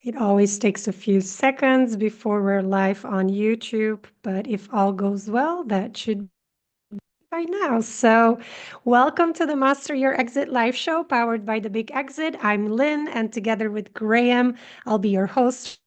It always takes a few seconds before we're live on YouTube, but if all goes well, that should be by now. So, welcome to the Master Your Exit live show powered by The Big Exit. I'm Lynn, and together with Graham, I'll be your host.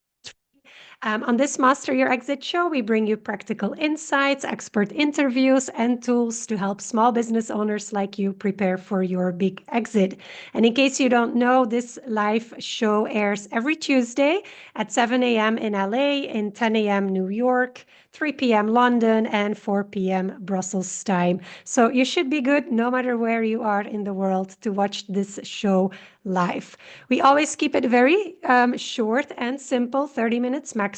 On this Master Your Exit show, we bring you practical insights, expert interviews, and tools to help small business owners like you prepare for your big exit. And in case you don't know, this live show airs every Tuesday at 7 a.m. in LA, in 10 a.m. New York, 3 p.m. London, and 4 p.m. Brussels time. So you should be good no matter where you are in the world to watch this show live. We always keep it very short and simple, 30 minutes maximum.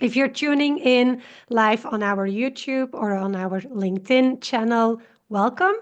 If you're tuning in live on our YouTube or on our LinkedIn channel, welcome.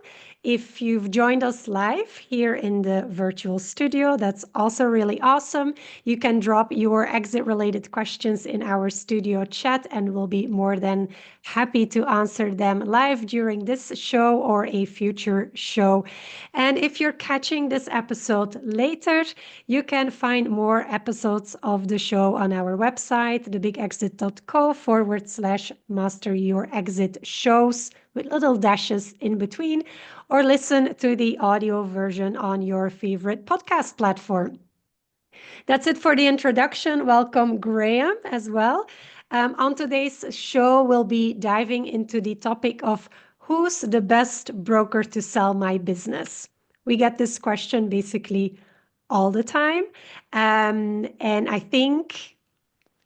If you've joined us live here in the virtual studio, that's also really awesome. You can drop your exit related questions in our studio chat, and we'll be more than happy to answer them live during this show or a future show. And if you're catching this episode later, you can find more episodes of the show on our website, thebigexit.co/master your exit shows with little dashes in between, or listen to the audio version on your favorite podcast platform. That's it for the introduction. Welcome, Graham, as well. On today's show, we'll be diving into the topic of who's the best broker to sell my business. We get this question basically all the time. And I think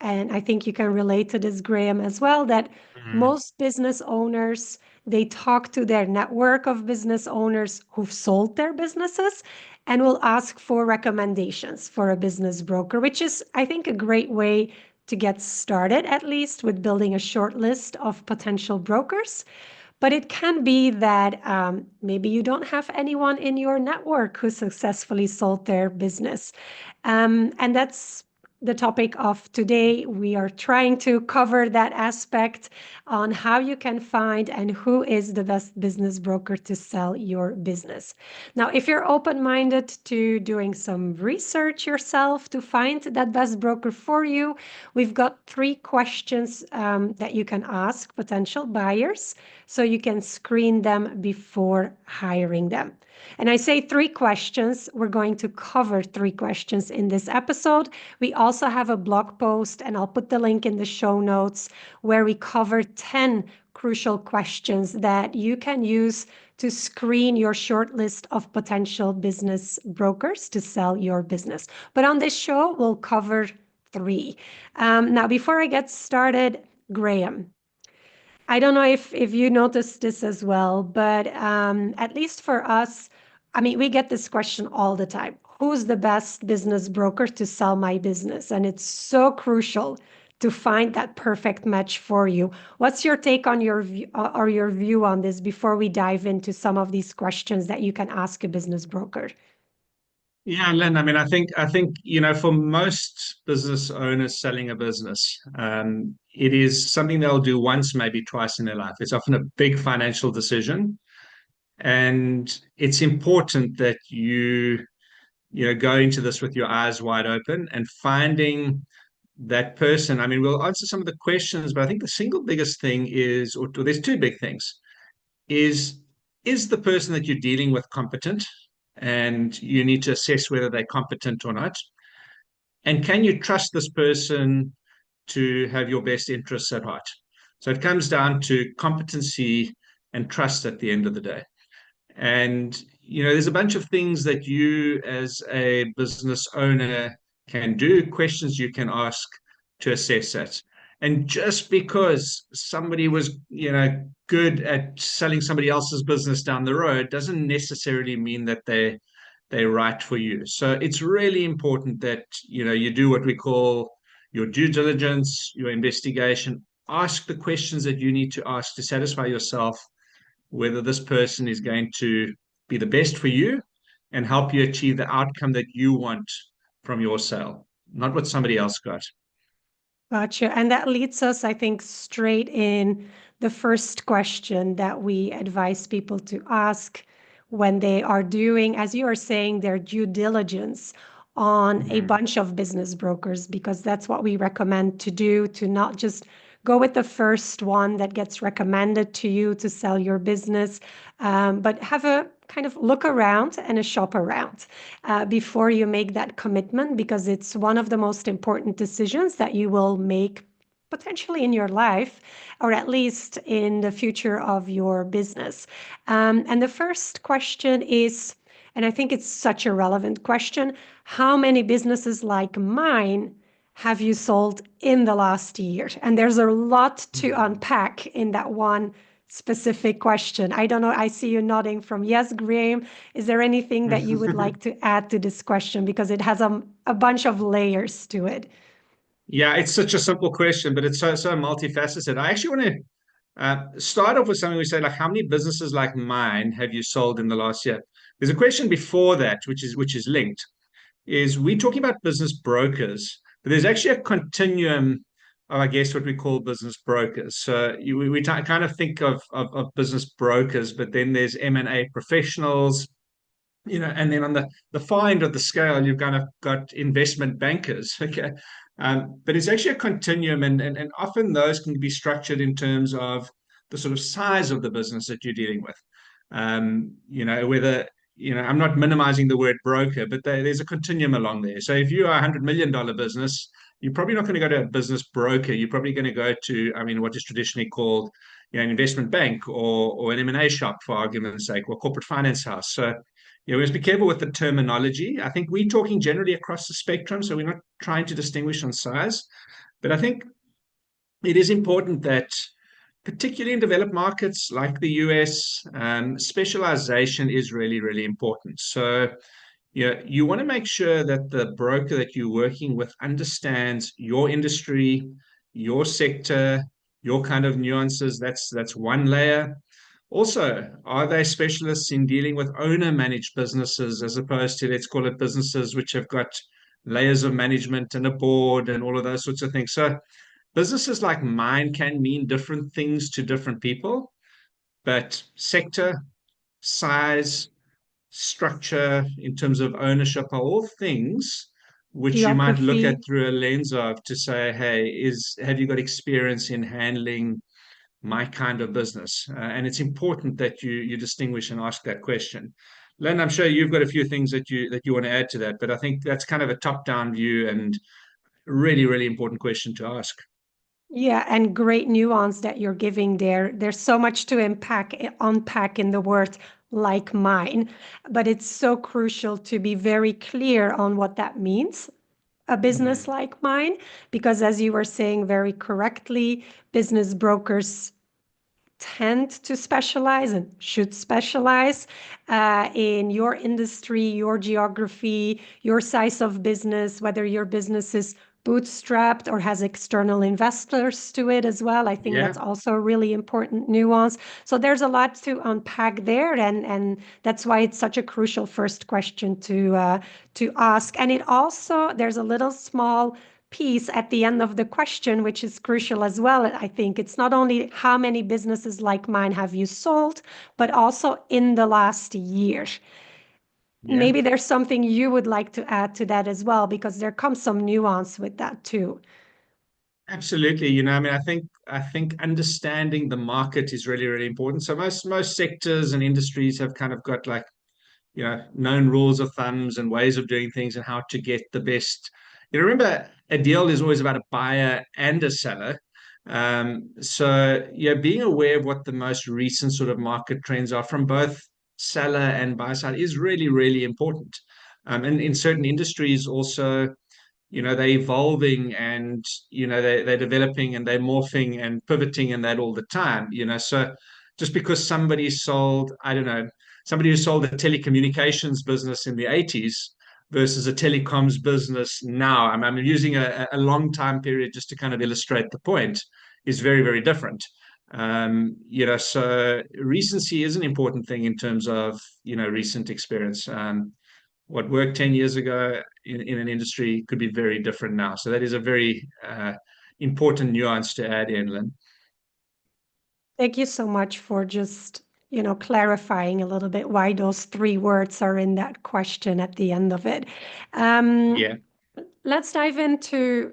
you can relate to this, Graham, as well, that Mm. most business owners, they talk to their network of business owners who've sold their businesses and will ask for recommendations for a business broker, which is, I think, a great way to get started, at least with building a short list of potential brokers. But it can be that maybe you don't have anyone in your network who successfully sold their business. And that's the topic of today. We are trying to cover that aspect on how you can find and who is the best business broker to sell your business. Now, if you're open minded to doing some research yourself to find that best broker for you, we've got 3 questions that you can ask potential buyers so you can screen them before hiring them. And I say 3 questions. We're going to cover 3 questions in this episode. We also have a blog post, and I'll put the link in the show notes, where we cover 10 crucial questions that you can use to screen your short list of potential business brokers to sell your business. But on this show, we'll cover 3. Now, before I get started, Graham, I don't know if you noticed this as well, but at least for us, I mean, we get this question all the time. Who's the best business broker to sell my business? And it's so crucial to find that perfect match for you. What's your take on your view, or your view on this before we dive into some of these questions that you can ask a business broker? Yeah, Lynn. I mean, I think for most business owners selling a business, it is something they'll do once, maybe twice in their life. It's often a big financial decision, and it's important that you go into this with your eyes wide open and finding that person. I mean, we'll answer some of the questions, but I think the single biggest thing is, or there's 2 big things, is is the person that you're dealing with competent? And you need to assess whether they're competent or not. And can you trust this person to have your best interests at heart? So it comes down to competency and trust at the end of the day. And there's a bunch of things that you as a business owner can do, questions you can ask to assess that. And just because somebody was, good at selling somebody else's business down the road doesn't necessarily mean that they're right for you. So it's really important that, you do what we call your due diligence, your investigation. Ask the questions that you need to ask to satisfy yourself whether this person is going to be the best for you and help you achieve the outcome that you want from your sale, not what somebody else got. Gotcha. And that leads us, I think, straight in the first question that we advise people to ask when they are doing, as you are saying, their due diligence on a bunch of business brokers, because that's what we recommend to do, to not just go with the first one that gets recommended to you to sell your business, but have a kind of look around and a shop around before you make that commitment, because it's one of the most important decisions that you will make potentially in your life, or at least in the future of your business. And the first question is, and I think it's such a relevant question, how many businesses like mine have you sold in the last year? And there's a lot to unpack in that one specific question. I don't know, I see you nodding from yes, Graham. Is there anything that you would like to add to this question? Because it has a bunch of layers to it. Yeah, it's such a simple question, but it's so multifaceted. I actually want to start off with something we say, like, how many businesses like mine have you sold in the last year? There's a question before that, which is linked. Is we talking about business brokers, but there's actually a continuum of, I guess, what we call business brokers. So we kind of think of business brokers, but then there's M&A professionals, and then on the far end of the scale, you've kind of got investment bankers. Okay. But it's actually a continuum, and often those can be structured in terms of the sort of size of the business that you're dealing with. Whether, I'm not minimizing the word broker, but there's a continuum along there. So if you are $100 million business, you're probably not going to go to a business broker. You're probably going to go to, what is traditionally called, an investment bank, or an M&A shop, for argument's sake, or corporate finance house. So we must be careful with the terminology. I think we're talking generally across the spectrum, so we're not trying to distinguish on size. But I think it is important that, particularly in developed markets like the US, specialization is really, really important. So you want to make sure that the broker that you're working with understands your industry, your sector, your kind of nuances. That's one layer. Also, are they specialists in dealing with owner-managed businesses, as opposed to, let's call it, businesses which have got layers of management and a board and all of those sorts of things? So businesses like mine can mean different things to different people, but sector, size, structure, in terms of ownership, are all things which you might look at Geography. through a lens of, to say, hey, have you got experience in handling my kind of business? And it's important that you distinguish and ask that question. Len, I'm sure you've got a few things that you want to add to that, but I think that's kind of a top-down view and really, really important question to ask. Yeah, and great nuance that you're giving there. There's so much to unpack in the word like mine, but it's so crucial to be very clear on what that means, a business Mhm. like mine, because as you were saying very correctly, business brokers tend to specialize and should specialize in your industry, your geography, your size of business, whether your business is bootstrapped or has external investors to it as well. I think Yeah. that's also a really important nuance. So there's a lot to unpack there, and that's why it's such a crucial first question to ask. And it also, there's a little small piece at the end of the question, which is crucial as well. I think it's not only how many businesses like mine have you sold, but also in the last year. Yeah. Maybe there's something you would like to add to that as well, because there comes some nuance with that too. Absolutely. I think understanding the market is really, really important. So most sectors and industries have kind of got, like, known rules of thumbs and ways of doing things and how to get the best. Remember, a deal is always about a buyer and a seller. So yeah, being aware of what the most recent sort of market trends are from both seller and buyer side is really, really important. And in certain industries also, they're evolving, and they're developing, and they're morphing and pivoting, and that all the time. So just because somebody sold, I don't know, somebody who sold a telecommunications business in the 80s versus a telecoms business now, I'm using a long time period just to kind of illustrate the point, is very, very different. So recency is an important thing in terms of recent experience. What worked 10 years ago in an industry could be very different now. So that is a very important nuance to add in, Lynn. Thank you so much for just clarifying a little bit why those three words are in that question at the end of it. Um, Yeah. let's dive into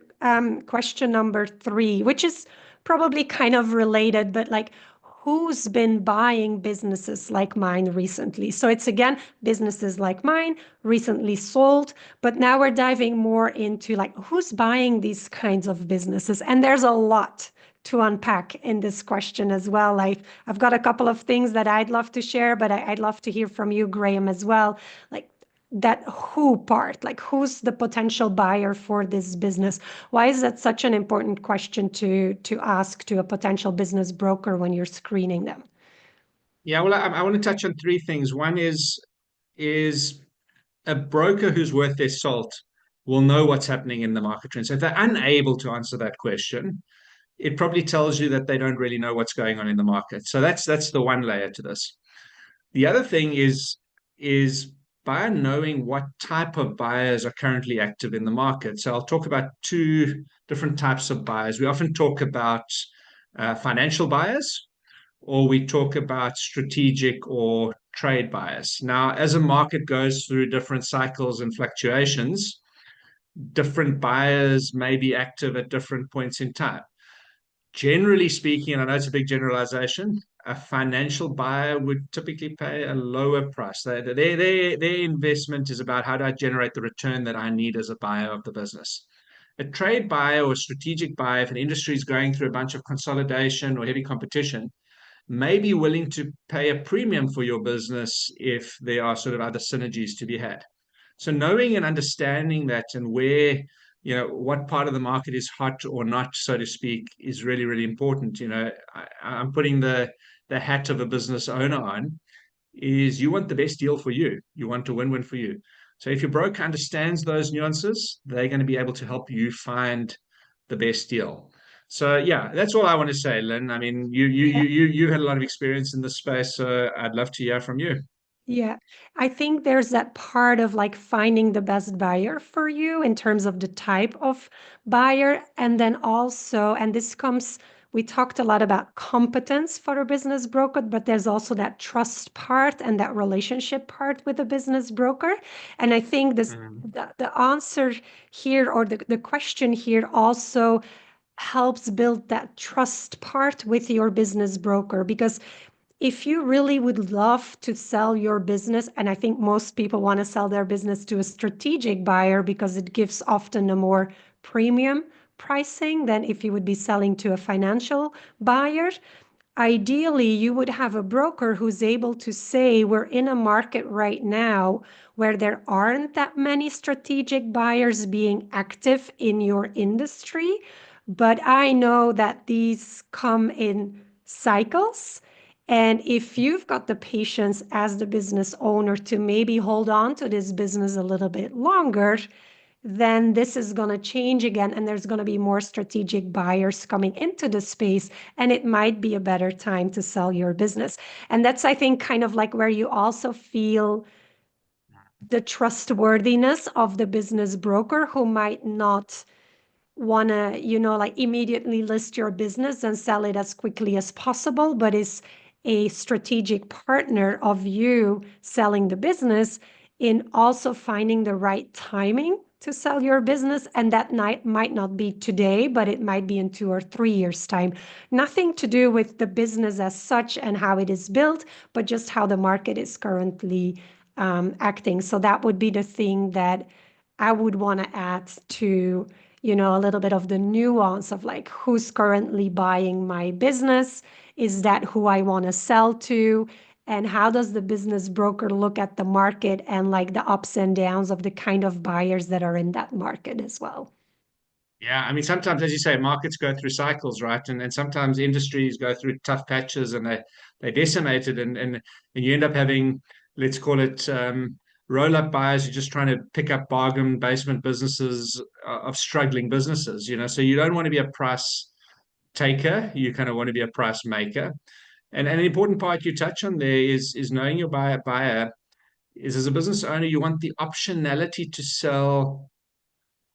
question number three, which is probably kind of related, but like, who's been buying businesses like mine recently? So it's again, businesses like mine recently sold, but now we're diving more into like, who's buying these kinds of businesses? And there's a lot to unpack in this question as well. I've got a couple of things that I'd love to share, but I'd love to hear from you, Graham, as well. Like, that who part, like who's the potential buyer for this business? Why is that such an important question to ask to a potential business broker when you're screening them? Yeah, well, I want to touch on three things. One is a broker who's worth their salt will know what's happening in the market trend. So if they're unable to answer that question, it probably tells you that they don't really know what's going on in the market. So that's the one layer to this. The other thing is by knowing what type of buyers are currently active in the market. So I'll talk about two different types of buyers. We often talk about financial buyers, or we talk about strategic or trade buyers. Now, as a market goes through different cycles and fluctuations, different buyers may be active at different points in time. Generally speaking, and I know it's a big generalization, a financial buyer would typically pay a lower price. Their investment is about, how do I generate the return that I need as a buyer of the business? A trade buyer or strategic buyer, if an industry is going through a bunch of consolidation or heavy competition, may be willing to pay a premium for your business if there are sort of other synergies to be had. So knowing and understanding that, and where, what part of the market is hot or not, so to speak, is really, really important. I'm putting the hat of a business owner on. Is you want the best deal for you. You want a win-win for you. So if your broker understands those nuances, they're going to be able to help you find the best deal. So yeah, that's all I want to say, Lynn. I mean, you had a lot of experience in this space, so I'd love to hear from you. Yeah, I think there's that part of like finding the best buyer for you in terms of the type of buyer. And then also, and this comes, we talked a lot about competence for a business broker, but there's also that trust part and that relationship part with a business broker. And I think Mhm. the answer here, or the question here, also helps build that trust part with your business broker, because if you really would love to sell your business, and I think most people want to sell their business to a strategic buyer because it gives often a more premium pricing than if you would be selling to a financial buyer. Ideally, you would have a broker who's able to say, we're in a market right now where there aren't that many strategic buyers being active in your industry, but I know that these come in cycles. And if you've got the patience as the business owner to maybe hold on to this business a little bit longer, then this is going to change again, and there's going to be more strategic buyers coming into the space, and it might be a better time to sell your business. And that's, I think, kind of like where you also feel the trustworthiness of the business broker, who might not want to, like immediately list your business and sell it as quickly as possible, but is a strategic partner of you selling the business in also finding the right timing to sell your business. And that might not be today, but it might be in 2 or 3 years' time. Nothing to do with the business as such and how it is built, but just how the market is currently acting. So that would be the thing that I would want to add to, a little bit of the nuance of like, who's currently buying my business? Is that who I want to sell to? And how does the business broker look at the market and like the ups and downs of the kind of buyers that are in that market as well? Yeah, I mean, sometimes, as you say, markets go through cycles, right? And sometimes industries go through tough patches and they decimated, and you end up having, let's call it, roll-up buyers. You're just trying to pick up bargain basement businesses of struggling businesses, So you don't want to be a price taker. You kind of want to be a price maker. And an important part you touch on there is knowing your buyer is, as a business owner, you want the optionality to sell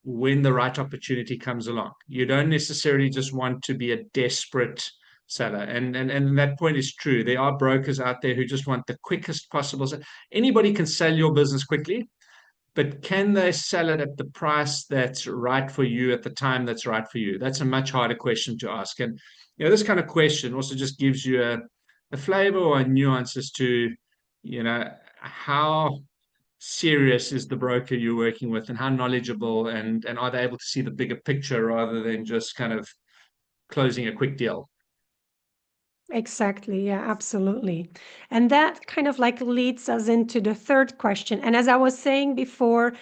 when the right opportunity comes along. You don't necessarily just want to be a desperate seller. And that point is true. There are brokers out there who just want the quickest possible. Anybody can sell your business quickly, but can they sell it at the price that's right for you at the time that's right for you? That's a much harder question to ask. And this kind of question also just gives you a flavor or a nuance as to, how serious is the broker you're working with and how knowledgeable and are they able to see the bigger picture rather than just kind of closing a quick deal. Exactly. Yeah, absolutely. And that kind of like leads us into the third question. And as I was saying before,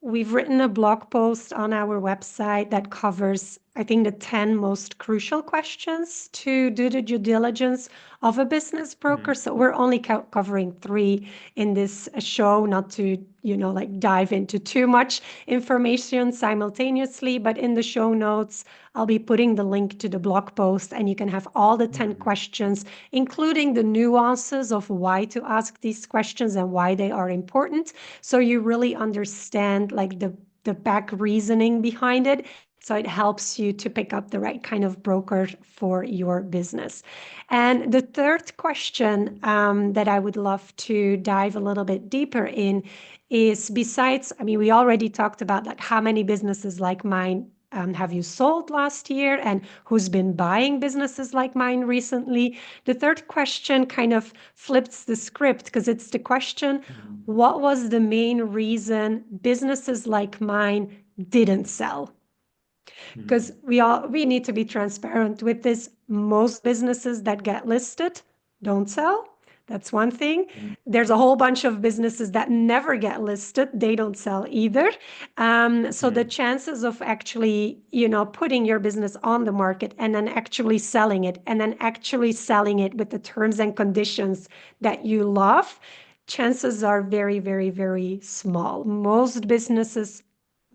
we've written a blog post on our website that covers, I think, the 10 most crucial questions to do the due diligence of a business broker. So we're only covering 3 in this show, not to, like dive into too much information simultaneously. But in the show notes, I'll be putting the link to the blog post and you can have all the 10 questions, including the nuances of why to ask these questions and why they are important. So you really understand like the back reasoning behind it. So it helps you to pick up the right kind of broker for your business. And the third question that I would love to dive a little bit deeper in is besides, I mean, we already talked about like how many businesses like mine have you sold last year and who's been buying businesses like mine recently? The third question kind of flips the script because it's the question, what was the main reason businesses like mine didn't sell? Because we need to be transparent with this. Most businesses that get listed don't sell. That's one thing. There's a whole bunch of businesses that never get listed. They don't sell either. So the chances of actually, putting your business on the market and then actually selling it and then actually selling it with the terms and conditions that you love, chances are very, very, very small. Most businesses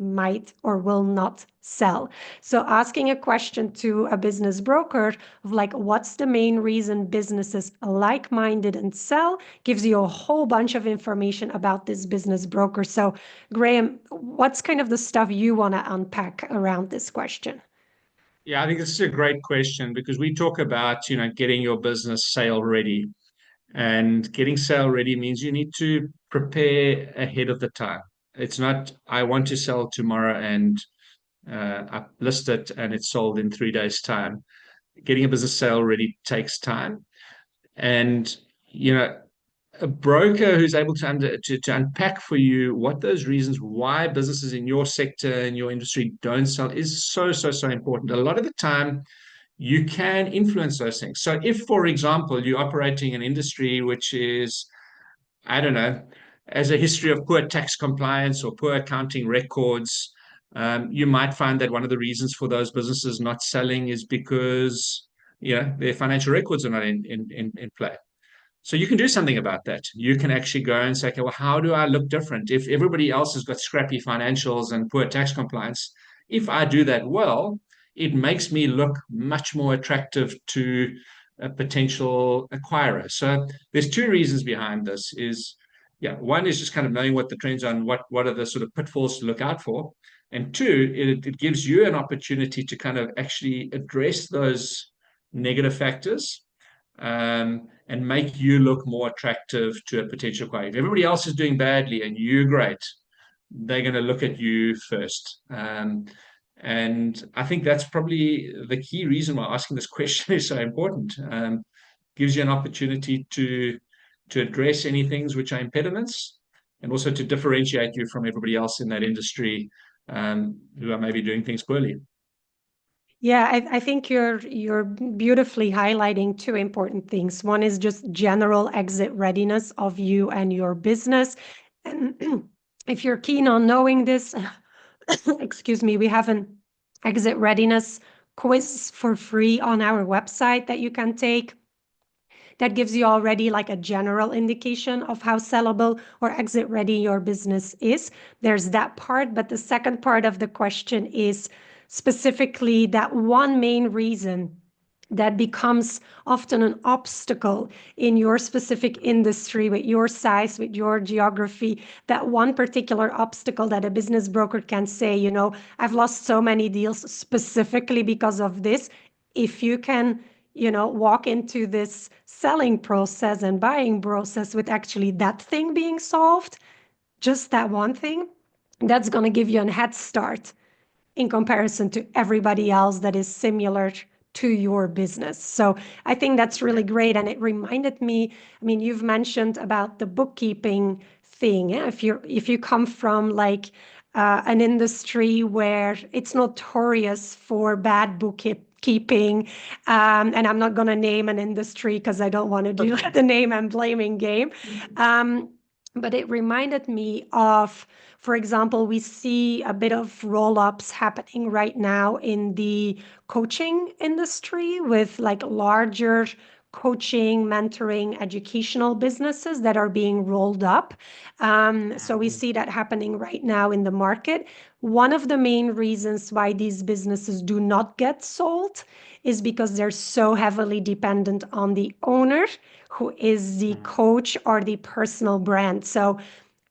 might or will not sell. So asking a question to a business broker of like, what's the main reason businesses like mine didn't sell, gives you a whole bunch of information about this business broker. So Graham, what's kind of the stuff you want to unpack around this question? Yeah, I think this is a great question because we talk about, getting your business sale ready. And getting sale ready means you need to prepare ahead of the time. It's not, I want to sell tomorrow and I list it and it's sold in 3 days' time. Getting a business sale ready takes time. And, a broker who's able to unpack for you what those reasons why businesses in your sector and your industry don't sell is so, so, so important. A lot of the time, you can influence those things. So if, for example, you're operating an industry which is, I don't know, has a history of poor tax compliance or poor accounting records, you might find that one of the reasons for those businesses not selling is because their financial records are not in play. So you can do something about that. You can actually go and say, okay, well, how do I look different? If everybody else has got scrappy financials and poor tax compliance, if I do that well, it makes me look much more attractive to a potential acquirer. So there's 2 reasons behind this is, one is just kind of knowing what the trends are and what are the sort of pitfalls to look out for. And 2, it gives you an opportunity to kind of actually address those negative factors and make you look more attractive to a potential acquirer. If everybody else is doing badly and you're great, they're going to look at you first. And I think that's probably the key reason why asking this question is so important. Gives you an opportunity to address any things which are impediments and also to differentiate you from everybody else in that industry who are maybe doing things poorly. Yeah, I think you're beautifully highlighting 2 important things. One is just general exit readiness of you and your business. And if you're keen on knowing this, excuse me, we have an exit readiness quiz for free on our website that you can take. That gives you already like a general indication of how sellable or exit ready your business is. There's that part, but the second part of the question is specifically that one main reason that becomes often an obstacle in your specific industry, with your size, with your geography, that one particular obstacle that a business broker can say, I've lost so many deals specifically because of this. If you can walk into this selling process and buying process with actually that thing being solved, just that one thing, that's going to give you a head start in comparison to everybody else that is similar to your business. So I think that's really great. And it reminded me, I mean, you've mentioned about the bookkeeping thing. Yeah? If you come from like an industry where it's notorious for bad bookkeeping, and I'm not going to name an industry because I don't want to do the name and blaming game. But it reminded me of, for example, we see a bit of roll-ups happening right now in the coaching industry with like larger coaching, mentoring, educational businesses that are being rolled up. So we see that happening right now in the market. One of the main reasons why these businesses do not get sold is because they're so heavily dependent on the owner, who is the coach or the personal brand. So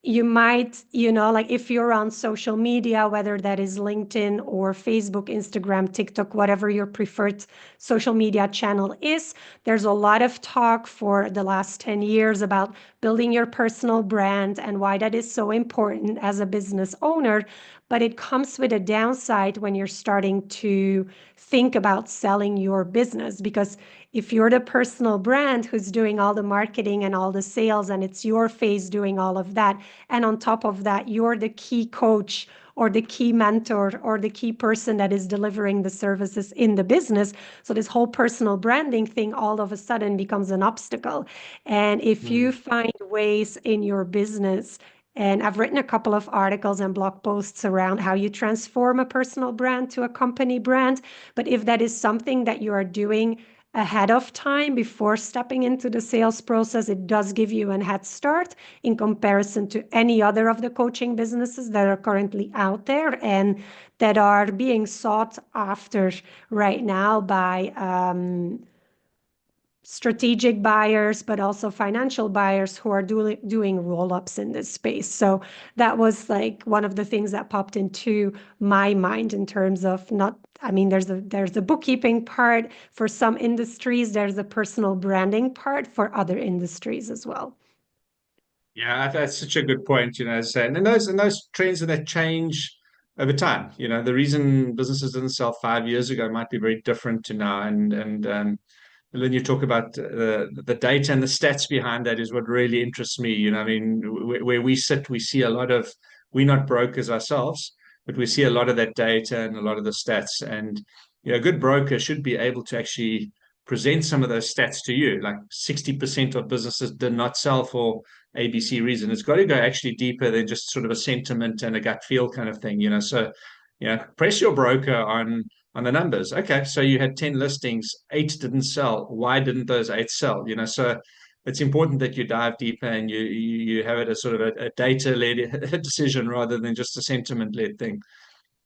you might, like if you're on social media, whether that is LinkedIn or Facebook, Instagram, TikTok, whatever your preferred social media channel is, there's a lot of talk for the last 10 years about building your personal brand and why that is so important as a business owner. But it comes with a downside when you're starting to think about selling your business, because if you're the personal brand who's doing all the marketing and all the sales, and it's your face doing all of that, and on top of that, you're the key coach or the key mentor or the key person that is delivering the services in the business. So this whole personal branding thing all of a sudden becomes an obstacle. And if you find ways in your business, and I've written a couple of articles and blog posts around how you transform a personal brand to a company brand. But if that is something that you are doing ahead of time before stepping into the sales process, it does give you a head start in comparison to any other of the coaching businesses that are currently out there and that are being sought after right now by strategic buyers, but also financial buyers who are doing roll-ups in this space. So that was like one of the things that popped into my mind in terms of not, I mean, there's a bookkeeping part for some industries, there's a personal branding part for other industries as well. Yeah, that's such a good point, as I say. And those trends and that change over time. The reason businesses didn't sell 5 years ago might be very different to now. And then you talk about the data and the stats behind that is what really interests me. I mean, where we sit, we see a lot of, we're not brokers ourselves, but we see a lot of that data and a lot of the stats. And a good broker should be able to actually present some of those stats to you. Like 60% of businesses did not sell for ABC reason. It's got to go actually deeper than just sort of a sentiment and a gut feel kind of thing. So press your broker on the numbers. Okay, so you had 10 listings, 8 didn't sell. Why didn't those 8 sell? So it's important that you dive deeper and you have it as sort of a data-led decision rather than just a sentiment-led thing.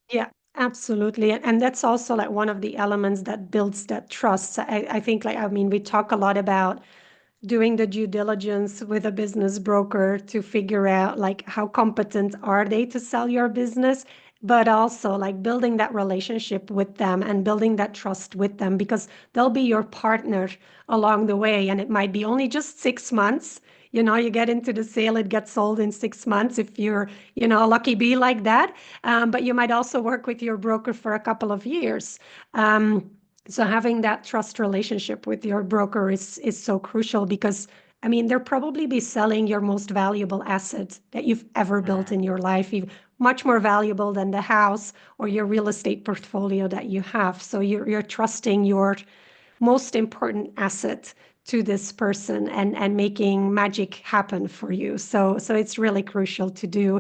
Yeah, absolutely. And that's also like one of the elements that builds that trust. I think like, I mean, we talk a lot about doing the due diligence with a business broker to figure out like how competent are they to sell your business, but also like building that relationship with them and building that trust with them, because they'll be your partner along the way. And it might be only just 6 months. You get into the sale, it gets sold in 6 months if you're, a lucky bee like that. But you might also work with your broker for a couple of years. So having that trust relationship with your broker is so crucial, because I mean, they'll probably be selling your most valuable asset that you've ever built in your life, much more valuable than the house or your real estate portfolio that you have. So you're trusting your most important asset to this person and making magic happen for you. So it's really crucial to do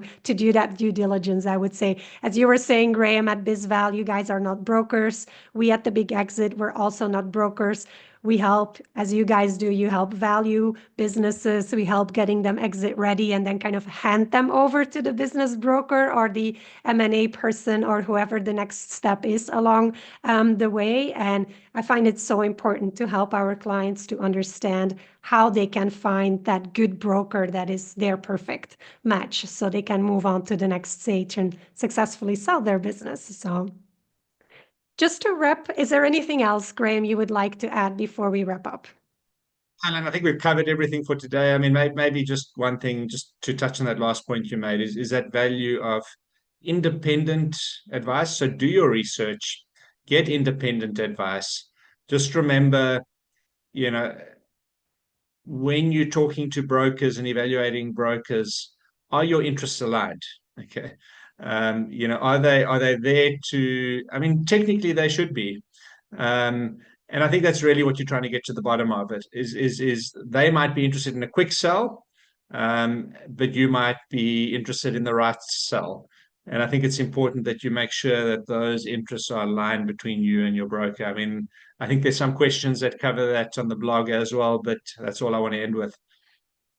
that due diligence, I would say. As you were saying, Graham, at BizVal, you guys are not brokers. We at the Big Exit, we're also not brokers. We help, as you guys do, you help value businesses. We help getting them exit ready and then kind of hand them over to the business broker or the M&A person or whoever the next step is along the way. And I find it so important to help our clients to understand how they can find that good broker that is their perfect match so they can move on to the next stage and successfully sell their business. So Just to wrap, is there anything else, Graham, you would like to add before we wrap up? Alan, I think we've covered everything for today. I mean, maybe just one thing, just to touch on that last point you made, is that value of independent advice. So do your research, get independent advice. Just remember, you know, when you're talking to brokers and evaluating brokers, are your interests aligned? Okay. Are they there to, I mean, technically they should be. And I think that's really what you're trying to get to the bottom of it is they might be interested in a quick sell, but you might be interested in the right sell. And I think it's important that you make sure that those interests are aligned between you and your broker. I mean, I think there's some questions that cover that on the blog as well, but that's all I want to end with.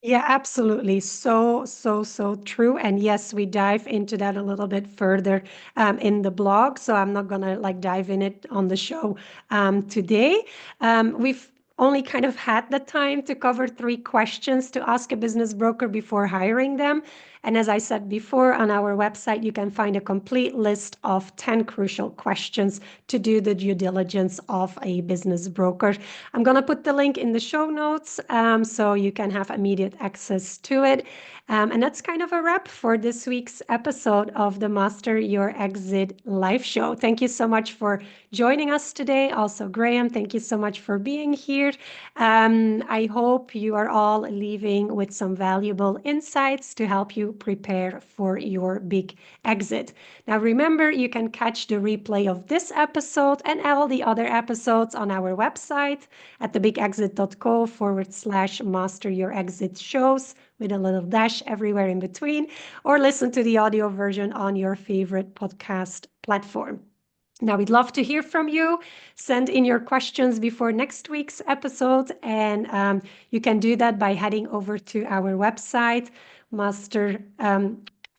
Yeah, absolutely. So true. And yes, we dive into that a little bit further in the blog. So I'm not gonna like dive in it on the show today. We've only kind of had the time to cover 3 questions to ask a business broker before hiring them. And as I said before, on our website, you can find a complete list of 10 crucial questions to do the due diligence of a business broker. I'm going to put the link in the show notes so you can have immediate access to it. And that's kind of a wrap for this week's episode of the Master Your Exit live show. Thank you so much for joining us today. Also, Graham, thank you so much for being here. I hope you are all leaving with some valuable insights to help you prepare for your big exit. Now, remember, you can catch the replay of this episode and all the other episodes on our website at thebigexit.co/master your exit shows with a little dash everywhere in between, or listen to the audio version on your favorite podcast platform. Now, we'd love to hear from you. Send in your questions before next week's episode, and you can do that by heading over to our website,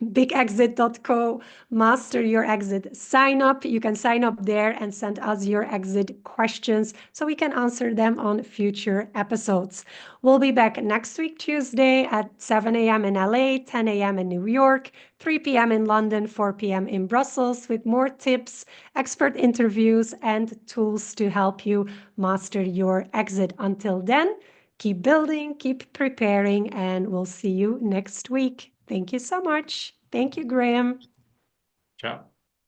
bigexit.co, master your exit sign up. You can sign up there and send us your exit questions so we can answer them on future episodes. We'll be back next week, Tuesday at 7 a.m. in LA, 10 a.m. in New York, 3 p.m. in London, 4 p.m. in Brussels, with more tips, expert interviews, and tools to help you master your exit. Until then, keep building, keep preparing, and we'll see you next week. Thank you so much. Thank you, Graham. Ciao.